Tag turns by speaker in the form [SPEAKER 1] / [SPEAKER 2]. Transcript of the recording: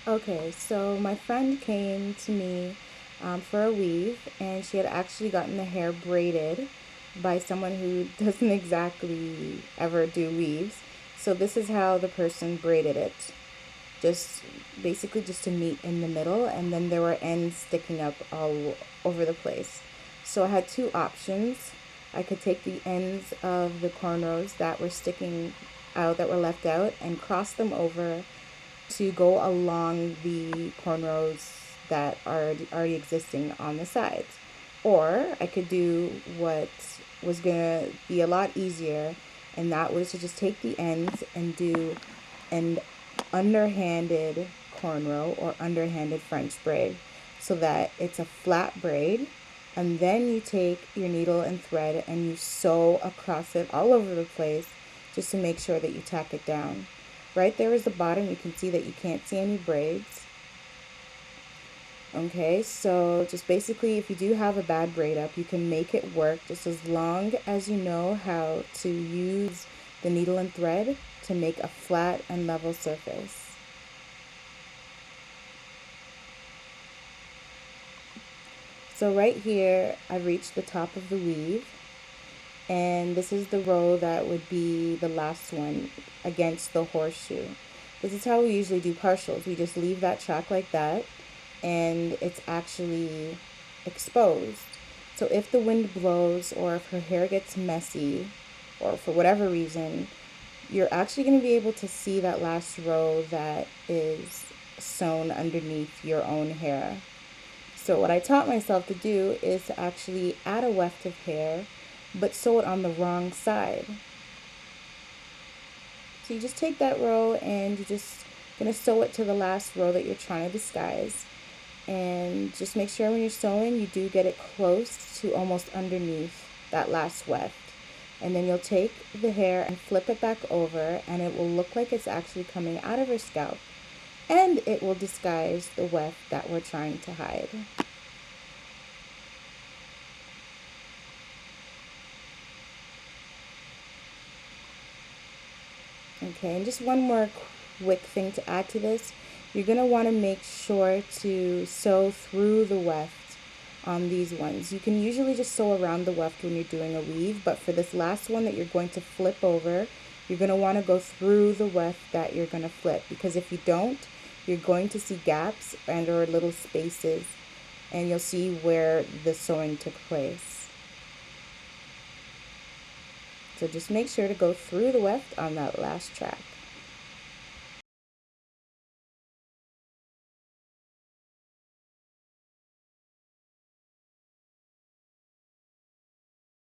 [SPEAKER 1] Okay, so my friend came to me for a weave, and she had actually gotten the hair braided by someone who doesn't exactly ever do weaves. So this is how the person braided it. Just basically just to meet in the middle, and then there were ends sticking up all over the place. So I had two options. I could take the ends of the cornrows that were sticking out, that were left out, and cross them over to go along the cornrows that are already existing on the sides. Or I could do what was gonna be a lot easier, and that was to just take the ends and do an underhanded cornrow or underhanded French braid so that it's a flat braid. And then you take your needle and thread and you sew across it all over the place just to make sure that you tack it down. Right there is the bottom. You can see that you can't see any braids. Okay, so just basically, if you do have a bad braid up, you can make it work just as long as you know how to use the needle and thread to make a flat and level surface. So right here, I've reached the top of the weave, and this is the row that would be the last one against the horseshoe. This is how we usually do partials. We just leave that track like that, and it's actually exposed. So if the wind blows or if her hair gets messy or for whatever reason, you're actually going to be able to see that last row that is sewn underneath your own hair. So what I taught myself to do is to actually add a weft of hair, but sew it on the wrong side. So you just take that row and you're just going to sew it to the last row that you're trying to disguise. And just make sure when you're sewing, you do get it close to almost underneath that last weft. And then you'll take the hair and flip it back over, and it will look like it's actually coming out of her scalp. And it will disguise the weft that we're trying to hide. Okay, and just one more quick thing to add to this. You're going to want to make sure to sew through the weft on these ones. You can usually just sew around the weft when you're doing a weave, but for this last one that you're going to flip over, you're going to want to go through the weft that you're going to flip, because if you don't, you're going to see gaps and or little spaces, and you'll see where the sewing took place. So just make sure to go through the weft on that last track.